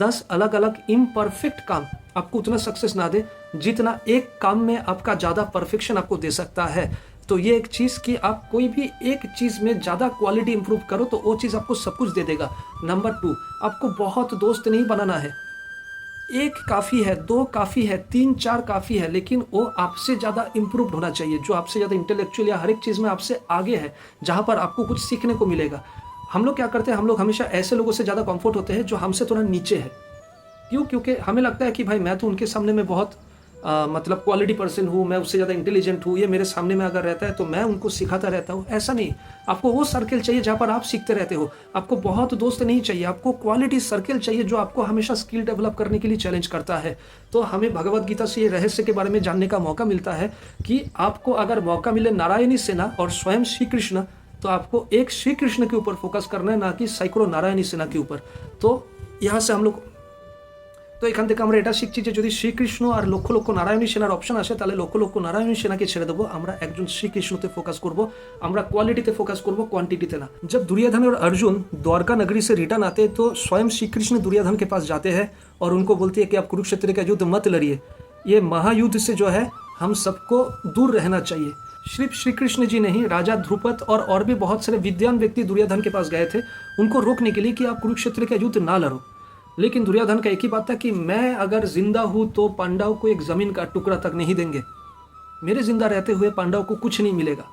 10 अलग अलग इम्परफेक्ट काम आपको उतना सक्सेस ना दे जितना एक काम में आपका ज़्यादा परफेक्शन आपको दे सकता है। तो ये एक चीज़ कि आप कोई भी एक चीज़ में ज़्यादा क्वालिटी इंप्रूव करो तो वो चीज़ आपको सब कुछ दे देगा। नंबर 2, आपको बहुत दोस्त नहीं बनाना है, 1 काफ़ी है, 2 काफ़ी है, 3 4 काफ़ी है, लेकिन वो आपसे ज़्यादा इम्प्रूव्ड होना चाहिए, जो आपसे ज़्यादा इंटेलेक्चुअल या हर एक चीज़ में आपसे आगे है, जहाँ पर आपको कुछ सीखने को मिलेगा। हम लोग क्या करते हैं, हम लोग हमेशा ऐसे लोगों से ज़्यादा कंफर्ट होते हैं जो हमसे थोड़ा नीचे है। क्यों? क्योंकि हमें लगता है कि भाई मैं तो उनके सामने में बहुत मतलब क्वालिटी पर्सन हूँ, मैं उससे ज़्यादा इंटेलिजेंट हूँ, ये मेरे सामने में अगर रहता है तो मैं उनको सिखाता रहता हूँ। ऐसा नहीं, आपको वो सर्कल चाहिए जहाँ पर आप सीखते रहते हो। आपको बहुत दोस्त नहीं चाहिए, आपको क्वालिटी सर्कल चाहिए जो आपको हमेशा स्किल डेवलप करने के लिए चैलेंज करता है। तो हमें भगवद गीता से ये रहस्य के बारे में जानने का मौका मिलता है कि आपको अगर मौका मिले नारायणी सेना और स्वयं श्री कृष्ण, तो आपको एक श्री कृष्ण के ऊपर फोकस करना है, ना कि सैकड़ों नारायणी सेना के ऊपर। तो यहाँ से हम लोग তো এখান থেকে আমরা এটা শিখছি যে যদি শ্রীকৃষ্ণ আর লক্ষ লক্ষ নারায়ণী সেনার অপশন আসে তাহলে লক্ষ লক্ষ নারায়ণী সেনাকে ছেড়ে দেবো, আমরা একজন শ্রীকৃষ্ণতে ফোকাস করব, আমরা क्वालिटीতে फोकस করব, क्वांटिटीতে না। जब दुर्योधन और अर्जुन द्वारका नगरी से रिटर्न आते तो स्वयं श्री कृष्ण दुर्योधन के पास जाते हैं और उनको बोलते हैं कि आप कुरुक्षेत्र का युद्ध मत लड़िए, ये महायुद्ध से जो है हम सबको दूर रहना चाहिए। सिर्फ श्री कृष्ण जी नहीं, राजा ध्रुपद और भी बहुत सारे विद्वान व्यक्ति दुर्योधन के पास गए थे उनको रोकने के लिए कि आप कुरुक्षेत्र का युद्ध ना लड़ो। लेकिन दुर्योधन का एक ही बात था कि मैं अगर जिंदा हूँ तो पांडव को एक जमीन का टुकड़ा तक नहीं देंगे, मेरे जिंदा रहते हुए पांडव को कुछ नहीं मिलेगा।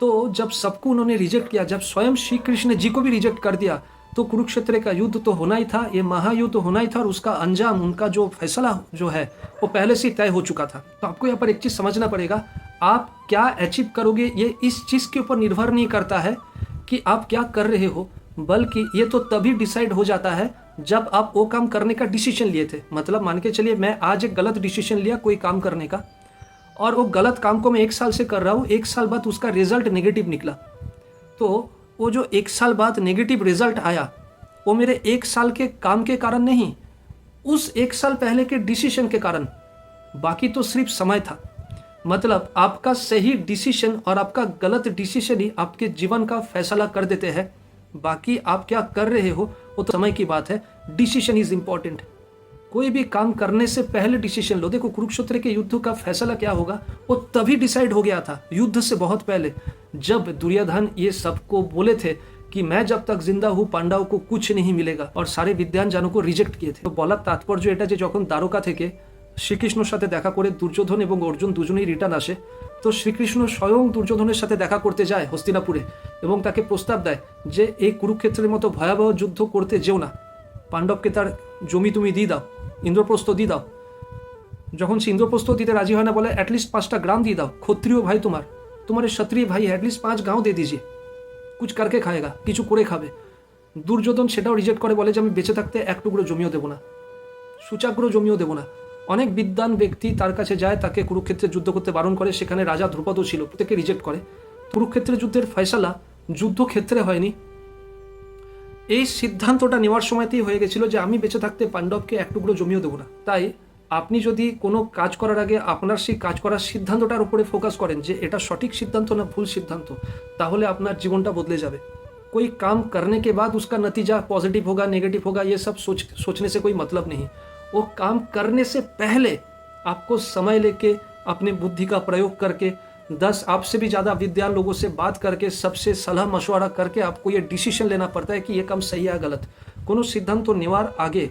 तो जब सबको उन्होंने रिजेक्ट किया, जब स्वयं श्री कृष्ण जी को भी रिजेक्ट कर दिया, तो कुरुक्षेत्र का युद्ध तो होना ही था, ये महायुद्ध होना ही था और उसका अंजाम, उनका जो फैसला जो है वो पहले से तय हो चुका था। तो आपको यहाँ पर एक चीज़ समझना पड़ेगा, आप क्या अचीव करोगे ये इस चीज़ के ऊपर निर्भर नहीं करता है कि आप क्या कर रहे हो, बल्कि ये तो तभी डिसाइड हो जाता है जब आप वो काम करने का डिसीजन लिए थे। मतलब मान के चलिए मैं आज एक गलत डिसीजन लिया कोई काम करने का, और वो गलत काम को मैं 1 साल से कर रहा हूँ, 1 साल बाद उसका रिजल्ट नेगेटिव निकला, तो वो जो 1 साल बाद नेगेटिव रिजल्ट आया वो मेरे 1 साल के काम के कारण नहीं, उस 1 साल पहले के डिसीजन के कारण, बाकी तो सिर्फ समय था। मतलब आपका सही डिसीजन और आपका गलत डिसीजन ही आपके जीवन का फैसला कर देते हैं, बाकी आप क्या कर रहे हो वो तो समय की बात है। डिसीजन इज इम्पॉर्टेंट, कोई भी काम करने से पहले डिसीजन लो। देखो कुरुक्षेत्र के युद्ध का फैसला क्या होगा वो तभी डिसाइड हो गया था, युद्ध से बहुत पहले, जब दुर्योधन ये सबको बोले थे कि मैं जब तक जिंदा हूँ पांडव को कुछ नहीं मिलेगा, और सारे विद्वानजनों को रिजेक्ट किए थे। तो বলার তাৎপর্য এটা যে যখন দ্বারকা থেকে শ্রীকৃষ্ণর সাথে দেখা করে দুর্যোধন এবং অর্জুন দুজনেই রিটার্ন আসে, তো শ্রীকৃষ্ণ স্বয়ং দুর্যোধনের সাথে দেখা করতে যায় হস্তিনাপুরে এবং তাকে প্রস্তাব দেয় যে এই কুরুক্ষেত্রের মতো ভয়াবহ যুদ্ধ করতে যেও না, পাণ্ডবকে তার জমি তুমি দিয়ে দাও, ইন্দ্রপ্রস্থ দিয়ে দাও। যখন সে ইন্দ্রপ্রস্থ দিতে রাজি হয় না, বলে एटलीस्ट 5টা গ্রাম দিয়ে দাও, ক্ষত্রিয় ভাই तुम्हारे क्षत्रिय भाई है, एटलीस्ट 5 गाँव दे दीजिए, कुछ करके खाएगा, কিছু করে খাবে। দুর্যোধন সেটাও রিজেক্ট করে, বলে যে আমি বেঁচে থাকতে এক টুকরো জমিও দেবো না, সূচাগ্র জমিও দেবো না। অনেক বিদ্বান ব্যক্তি তার কাছে যায়, তাকে কুরুক্ষেত্রে যুদ্ধ করতে বারণ করে, সেখানে রাজা ধ্রুপদও ছিল, প্রত্যেকে রিজেক্ট করে। কুরুক্ষেত্রে যুদ্ধের ফয়সালা যুদ্ধক্ষেত্রে হয়নি, এই সিদ্ধান্তটা নেওয়ার সময়তেই হয়ে গেছিল যে আমি বেঁচে থাকতে পাণ্ডবকে এক টুকরো জমিও দেবো না। তাই আপনি যদি কোনো কাজ করার আগে আপনার সেই কাজ করার সিদ্ধান্তটার উপরে ফোকাস করেন যে এটা সঠিক সিদ্ধান্ত না ভুল সিদ্ধান্ত, তাহলে আপনার জীবনটা বদলে যাবে। कोई काम करने के बाद उसका नतीजा पॉजिटिव होगा नेगेटिव होगा ये सब सोचने से कोई मतलब नहीं। वो काम करने से पहले आपको समय लेके अपने बुद्धि का प्रयोग करके 10 आपसे भी ज़्यादा विद्वान लोगों से बात करके सबसे सलाह मशवरा करके आपको ये डिसीजन लेना पड़ता है कि ये काम सही है गलत। কোনো সিদ্ধান্ত নেওয়ার আগে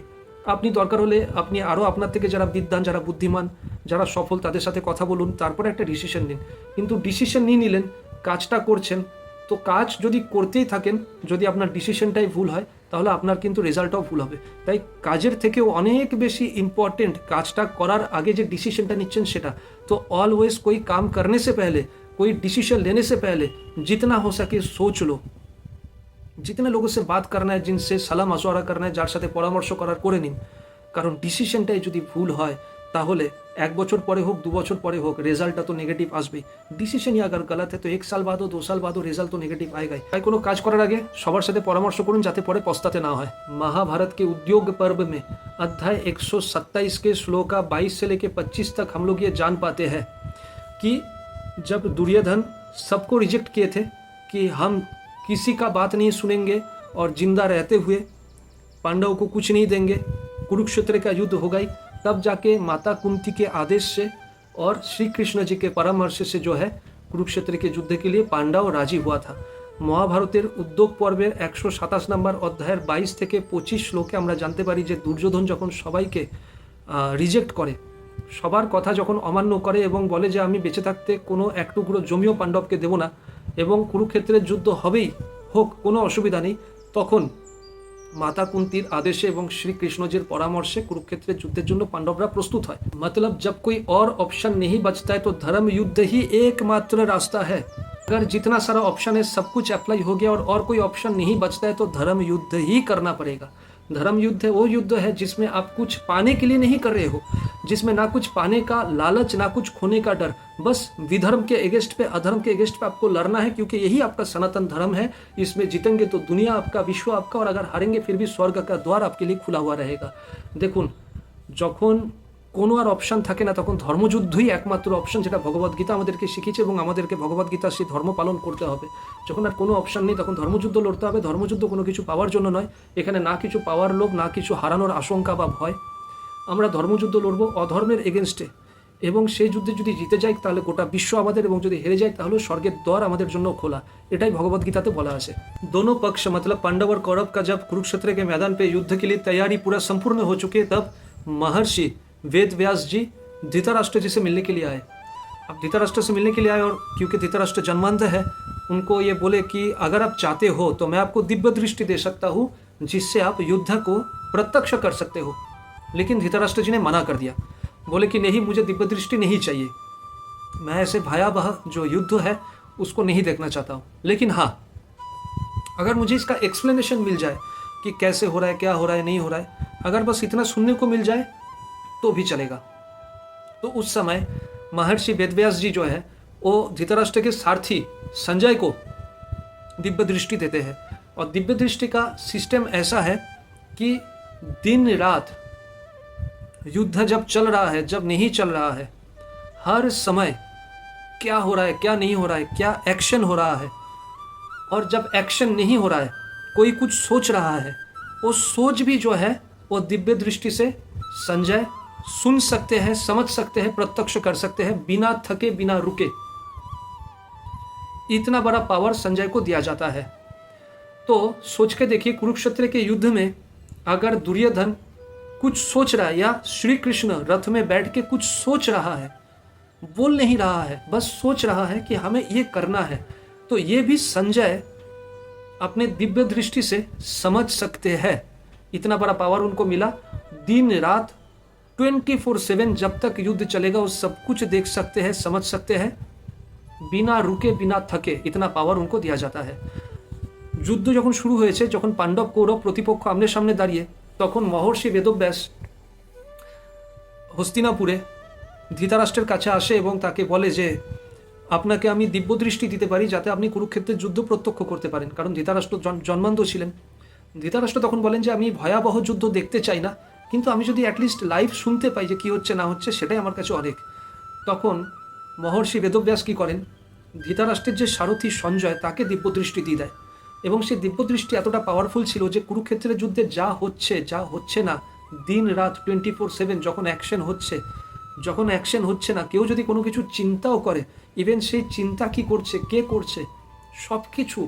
আপনি দরকার হলে আপনি আরও আপনার থেকে যারা বিদ্বান, যারা বুদ্ধিমান, যারা সফল তাদের সাথে কথা বলুন, তারপরে একটা ডিসিশন নিন। কিন্তু ডিসিশন নিয়ে নিলেন, কাজটা করছেন, তো কাজ যদি করতেই থাকেন, যদি আপনার ডিসিশনটাই ভুল হয় তাহলে আপনার কিন্তু রেজাল্টটাও ভুল হবে। তাই কাজের থেকেও অনেক বেশি ইম্পর্টেন্ট কাজটা করার আগে যে ডিসিশনটা নিচ্ছেন সেটা। তো অলওয়েজ कोई काम करने से पहले, कोई डिसीजन लेने से पहले जितना हो सके सोच लो। जितने लोगों से बात करना है, जिनसे सलाह मशवरा करना है, যার সাথে পরামর্শ করার করে নিন। কারণ ডিসিশনটাই যদি ভুল হয় তাহলে 1 বছর পরে হোক 2 বছর পরে হোক রেজাল্টটা তো নেগেটিভ আসবেই। ডিসিশনই अगर गलत है तो 1 साल बाद हो 2 साल बाद हो रिजल्ट तो नेगेटिव आएगा ही। তাই কোনো কাজ করার আগে সবার সাথে পরামর্শ করুন যাতে পরে পস্তাতে না হয়। महाभारत के उद्योग पर्व में अध्याय 127 के श्लोका 22 से लेकर 25 तक हम लोग ये जान पाते हैं कि जब दुर्योधन सबको रिजेक्ट किए थे कि हम किसी का बात नहीं सुनेंगे और जिंदा रहते हुए पांडव को कुछ नहीं देंगे, कुरुक्षेत्र का युद्ध होगा ही, तब जाके माता कुंती के आदेश से और श्री कृष्ण जी के परामर्श से जो है कुरुक्षेत्र के युद्ध के लिए पांडव राजी हुआ था। মহাভারতের উদ্যোগ পর্বের 127 নম্বর অধ্যায়ের 22 থেকে 25 শ্লোকে আমরা জানতে পারি যে দুর্যোধন যখন সবাইকে রিজেক্ট করে, সবার কথা যখন অমান্য করে এবং বলে যে আমি বেঁচে থাকতে কোনো এক টুকরো জমিও পাণ্ডবকে দেব না এবং কুরুক্ষেত্রের যুদ্ধ হবেই হোক কোনো অসুবিধা নেই, তখন माता कुंतीर आदेशे एवं श्री कृष्णजीर परामर्शे कुरुक्षेत्र युद्धेर जन्य पांडवरा प्रस्तुत है। मतलब जब कोई और ऑप्शन नहीं बचता है तो धर्म युद्ध ही एकमात्र रास्ता है। अगर जितना सारा ऑप्शन है सब कुछ अप्लाई हो गया और कोई ऑप्शन नहीं बचता है तो धर्म युद्ध ही करना पड़ेगा। धर्म युद्ध वो युद्ध है जिसमें आप कुछ पाने के लिए नहीं कर रहे हो, जिसमें ना कुछ पाने का लालच ना कुछ खोने का डर, बस विधर्म के अगेंस्ट पे अधर्म के अगेंस्ट पे आपको लड़ना है, क्योंकि यही आपका सनातन धर्म है। इसमें जीतेंगे तो दुनिया आपका, विश्व आपका, और अगर हारेंगे फिर भी स्वर्ग का द्वार आपके लिए खुला हुआ रहेगा। देखुन যখন কোনো আর অপশান থাকে না তখন ধর্মযুদ্ধই একমাত্র অপশান, যেটা ভগবদ্গীতা আমাদেরকে শিখিয়েছে এবং আমাদেরকে ভগবদ্গীতা সেই ধর্ম পালন করতে হবে। যখন আর কোনো অপশান নেই তখন ধর্মযুদ্ধ লড়তে হবে। ধর্মযুদ্ধ কোনো কিছু পাওয়ার জন্য নয়, এখানে না কিছু পাওয়ার লোভ, না কিছু হারানোর আশঙ্কা বা ভয়। আমরা ধর্মযুদ্ধ লড়বো অধর্মের এগেনস্টে, এবং সেই যুদ্ধে যদি জিতে যাই তাহলে গোটা বিশ্ব আমাদের, এবং যদি হেরে যায় তাহলে স্বর্গের দ্বার আমাদের জন্য খোলা। এটাই ভগবদ্গীতাতে বলা আছে। दोनों पक्ष मतलब पांडव और कौरव का जब कुरुक्षेत्र के मैदान पे युद्ध के लिए तैयारी पूरा संपूर्ण हो चुकी है, तब महर्षि वेद व्यास जी धृतराष्ट्र जी से मिलने के लिए आए। अब धृतराष्ट्र से मिलने के लिए आए, और क्योंकि धृतराष्ट्र जन्मांध है, उनको ये बोले कि अगर आप चाहते हो तो मैं आपको दिव्य दृष्टि दे सकता हूँ जिससे आप युद्ध को प्रत्यक्ष कर सकते हो। लेकिन धृतराष्ट्र जी ने मना कर दिया, बोले कि नहीं, मुझे दिव्य दृष्टि नहीं चाहिए, मैं ऐसे भयावह जो युद्ध है उसको नहीं देखना चाहता हूँ। लेकिन हाँ, अगर मुझे इसका एक्सप्लेनेशन मिल जाए कि कैसे हो रहा है, क्या हो रहा है, नहीं हो रहा है, अगर बस इतना सुनने को मिल जाए तो भी चलेगा। तो उस समय महर्षि वेदव्यास जी जो है वो धृतराष्ट्र के सारथी संजय को दिव्य दृष्टि देते हैं। और दिव्य दृष्टि का सिस्टम ऐसा है कि दिन रात युद्ध जब चल रहा है, जब नहीं चल रहा है, हर समय क्या हो रहा है, क्या नहीं हो रहा है, क्या एक्शन हो रहा है, और जब एक्शन नहीं हो रहा है, कोई कुछ सोच रहा है, वो सोच भी जो है वो दिव्य दृष्टि से संजय सुन सकते हैं, समझ सकते हैं, प्रत्यक्ष कर सकते हैं, बिना थके, बिना रुके। इतना बड़ा पावर संजय को दिया जाता है। तो सोच के देखिए, कुरुक्षेत्र के युद्ध में अगर दुर्योधन कुछ सोच रहा है, या श्री कृष्ण रथ में बैठ के कुछ सोच रहा है, बोल नहीं रहा है, बस सोच रहा है कि हमें ये करना है, तो ये भी संजय अपने दिव्य दृष्टि से समझ सकते हैं। इतना बड़ा पावर उनको मिला। दिन रात 24/7 जब तक युद्ध चलेगा वो सब कुछ देख सकते हैं, समझ सकते हैं, बिना रुके, बिना थके। इतना पावर उनको दिया जाता है। যুদ্ধ যখন শুরু হয়েছে, যখন পাণ্ডব কৌরব প্রতিপক্ষ আমনে সামনে দাঁড়িয়ে, তখন মহর্ষি বেদব্যাস হস্তিনাপুরে ধৃতরাষ্ট্রের কাছে আসে এবং তাকে বলে যে আপনাকে আমি দিব্য দৃষ্টি দিতে পারি যাতে আপনি কুরুক্ষেত্রের যুদ্ধ প্রত্যক্ষ করতে পারেন, কারণ ধৃতরাষ্ট্র জন্মান্ধ ছিলেন। ধৃতরাষ্ট্র তখন বলেন যে আমি ভয়াবহ যুদ্ধ দেখতে চাই না, কিন্তু আমি যদি অ্যাটলিস্ট লাইভ শুনতে পাই যে কী হচ্ছে না হচ্ছে, সেটাই আমার কাছে অনেক। তখন মহর্ষি বেদব্যাস কী করেন, ধৃতরাষ্ট্রের যে সারথী সঞ্জয় তাকে দিব্য দৃষ্টি দিয়ে দেয়, এবং সেই দিব্য দৃষ্টি এতটা পাওয়ারফুল ছিল যে কুরুক্ষেত্রের যুদ্ধে যা হচ্ছে, যা হচ্ছে না, দিন রাত 24/7 যখন অ্যাকশন হচ্ছে না, কেউ যদি কোনো কিছু চিন্তাও করে, ইভেন সেই চিন্তা কি করছে, কে করছে, সব কিছু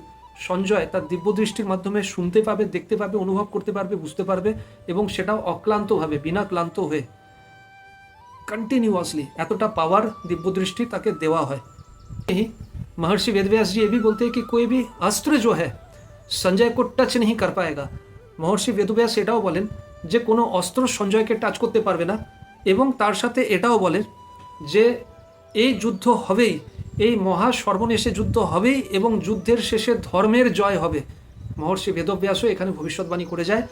সঞ্জয় তার দিব্য দৃষ্টির মাধ্যমে শুনতে পাবে, দেখতে পাবে, অনুভব করতে পারবে, বুঝতে পারবে, এবং সেটাও অক্লান্তভাবে, বিনা ক্লান্ত হয়ে, कंटिन्यूअसली एतटा पावर दिव्य दृष्टि ताके देवा है। यही महर्षि वेदव्यास जी ये भी बोलते हैं कि कोई भी अस्त्र जो है संजय को टच नहीं कर पाएगा। महर्षि वेदव्यास एटाओ बोलेन जे कोनो अस्त्र संजय के टच करते पारबे ना, एवं तार साथे एटाओ बोलेन जे এই যুদ্ধ হবেই, এই মহা সর্বনেশে যুদ্ধ হবেই, এবং যুদ্ধের শেষে ধর্মের জয় হবে। महर्षि वेदव्यासও এখানে ভবিষ্যৎবাণী করে যায়।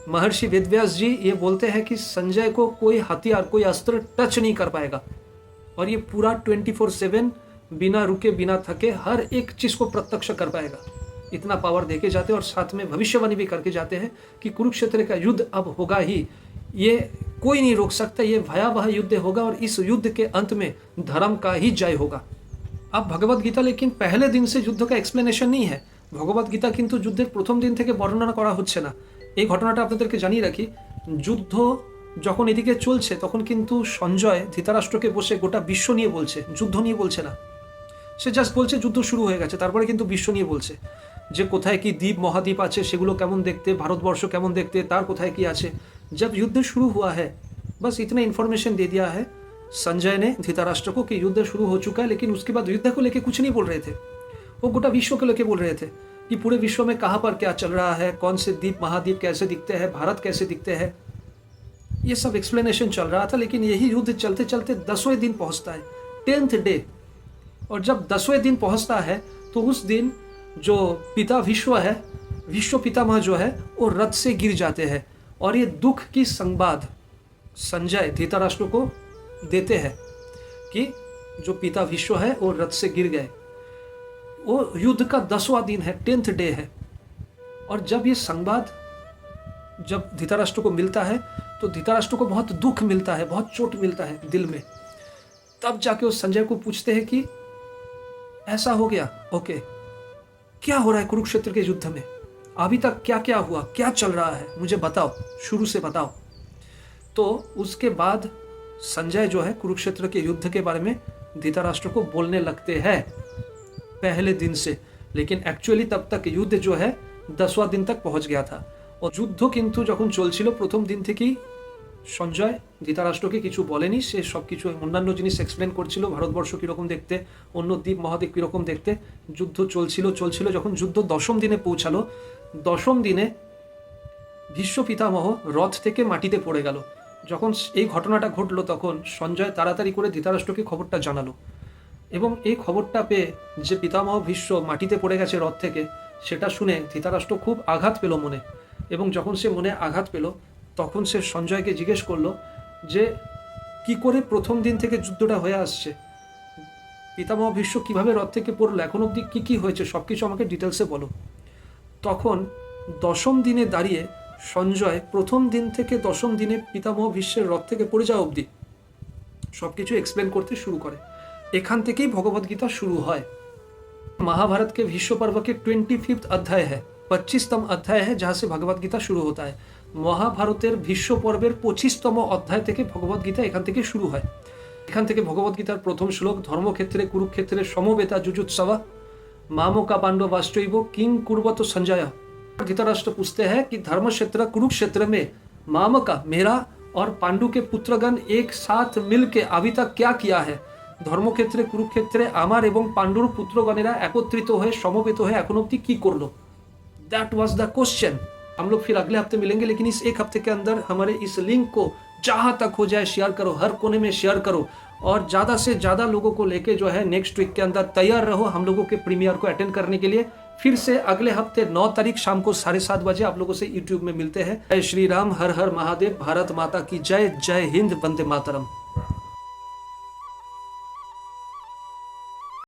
महर्षि वेदव्यास जी ये बोलते हैं कि संजय को कोई हथियार, कोई अस्त्र टच नहीं कर पाएगा, और ये पूरा 24/7 बिना रुके, बिना थके हर एक चीज़ को प्रत्यक्ष कर पाएगा। इतना पावर देके जाते हैं, और साथ में भविष्यवाणी भी करके जाते हैं कि कुरुक्षेत्र का युद्ध अब होगा ही, ये कोई नहीं रोक सकता, ये भयावह युद्ध होगा, और इस युद्ध के अंत में धर्म का ही जय होगा। अब भगवद गीता लेकिन पहले दिन से युद्ध का एक्सप्लेनेशन नहीं है। भगवद गीता किन्तु युद्धের প্রথম দিন থেকে বর্ণনা করা হচ্ছে না। এই ঘটনাটা আপনাদেরকে জানিয়ে রাখি, যুদ্ধ যখন এদিকে চলছে তখন কিন্তু সঞ্জয় ধৃতরাষ্ট্রকে বসে গোটা বিশ্ব নিয়ে বলছে, যুদ্ধ নিয়ে বলছে না। সে জাস্ট বলছে যুদ্ধ শুরু হয়ে গেছে, তারপরে কিন্তু বিশ্ব নিয়ে বলছে যে কোথায় কি দ্বীপ মহাদ্বীপ আছে, সেগুলো কেমন দেখতে, ভারতবর্ষ কেমন দেখতে, তার কোথায় কি আছে। जब युद्ध शुरू हुआ है, बस इतना इन्फॉर्मेशन दे दिया है संजय ने धृतराष्ट्र को कि युद्ध शुरू हो चुका है, लेकिन उसके बाद युद्ध को लेके कुछ नहीं बोल रहे थे। वो गोटा विश्व को लेके बोल रहे थे कि पूरे विश्व में कहाँ पर क्या चल रहा है, कौन से द्वीप महाद्वीप कैसे दिखते हैं, भारत कैसे दिखते हैं, ये सब एक्सप्लेनेशन चल रहा था। लेकिन यही युद्ध चलते चलते 10वें दिन पहुँचता है, 10th डे। और जब 10वें दिन पहुँचता है तो उस दिन जो पिता विश्व है, विश्व पितामह जो है, वो रथ से गिर जाते हैं, और ये दुख की संवाद संजय धृतराष्ट्र को देते हैं कि जो पिता विश्व है वो रथ से गिर गए। वो युद्ध का 10वां दिन है, 10th डे है। और जब ये संवाद जब धृतराष्ट्र को मिलता है तो धृतराष्ट्र को बहुत दुख मिलता है, बहुत चोट मिलता है दिल में। तब जाके वो संजय को पूछते हैं कि ऐसा हो गया, ओके, क्या हो रहा है कुरुक्षेत्र के युद्ध में, अभी तक क्या क्या हुआ, क्या चल रहा है, मुझे बताओ, शुरू से बताओ। तो उसके बाद संजय जो है कुरुक्षेत्र के युद्ध के बारे में धृतराष्ट्र को बोलने लगते हैं पहले दिन से, लेकिन एक्चुअली तब तक युद्ध जो है 10वां दिन तक पहुंच गया था। और যুদ্ধ কিন্তু যখন চলছিল প্রথম দিন থেকেই সঞ্জয় ধৃতরাষ্ট্রকে কিছু বলেনি, সে সব কিছু অন্যান্য জিনিস এক্সপ্লেন করছিল, ভারতবর্ষ কীরকম দেখতে, অন্য দ্বীপ মহাদ্বীপ কীরকম দেখতে। যুদ্ধ চলছিল, যখন যুদ্ধ 10ম দিনে পৌঁছালো, 10ম দিনে ভীষ্ম পিতামহ রথ থেকে মাটিতে পড়ে গেল। যখন এই ঘটনাটা ঘটলো তখন সঞ্জয় তাড়াতাড়ি করে ধৃতরাষ্ট্রকে খবরটা জানালো, এবং এই খবরটা পেয়ে যে পিতামহ ভীষ্ম মাটিতে পড়ে গেছে রথ থেকে, সেটা শুনে ধৃতরাষ্ট্র খুব আঘাত পেল মনে। এবং যখন সে মনে আঘাত পেল তখন সে সঞ্জয়কে জিজ্ঞেস করলো যে কি করে প্রথম দিন থেকে যুদ্ধটা হয়ে আসছে, পিতামহ ভীষ্ম কীভাবে রথ থেকে পড়লো, এখন অবধি কী কী হয়েছে, সব কিছু আমাকে ডিটেলসে বলো। তখন 10ম দিনে দাঁড়িয়ে সঞ্জয় প্রথম দিন থেকে 10ম দিনে পিতামহ ভীষ্মের রথ থেকে পড়ে যাওয়া অবধি সব কিছু এক্সপ্লেন করতে শুরু করে। এখান থেকেই ভগবদ্গীতা শুরু হয়। महाभारत के भीष्म पर्व के 25वां अध्याय है, 25तम अध्याय है जहाँ से भगवद गीता शुरू होता है। মহাভারতের ভীষ্ম পর্বের 25তম অধ্যায় থেকে ভগবদ গীতা এখান থেকে শুরু হয়। এখান থেকে ভগবদ গীতার প্রথম শ্লোক, ধর্মক্ষেত্রে কুরুক্ষেত্রে সমবেতা जुजुत्सव मामका पांडवाश्चैव किं कुर्वत संजय। धृतराष्ट्र पूछते हैं कि धर्मक्षेत्र कुरुक्षेत्र में मामका मेरा और पांडु के पुत्रगण एक साथ मिल के अभी तक क्या किया है। ধর্মক্ষেত্রে কুরুক্ষেত্রে আমার এবং পাণ্ডুর পুত্রগণেরা একত্রিত হয়ে সমবেত হয়ে এখন অবধি কি করলো। That was the question. हम लोग फिर अगले हफ्ते मिलेंगे, लेकिन इस एक हफ्ते के अंदर हमारे इस लिंक को जहाँ तक हो जाए शेयर करो, हर कोने में शेयर करो, और ज़्यादा से ज़्यादा लोगों को लेके जो है नेक्स्ट वीक के अंदर तैयार रहो हम लोगों के प्रीमियर को अटेंड करने के लिए। फिर से अगले हफ्ते 9 तारीख शाम को 7:30 बजे आप लोगों से यूट्यूब में मिलते हैं। जय श्री राम, हर हर महादेव, भारत माता की जय, जय हिंद, वंदे मातरम।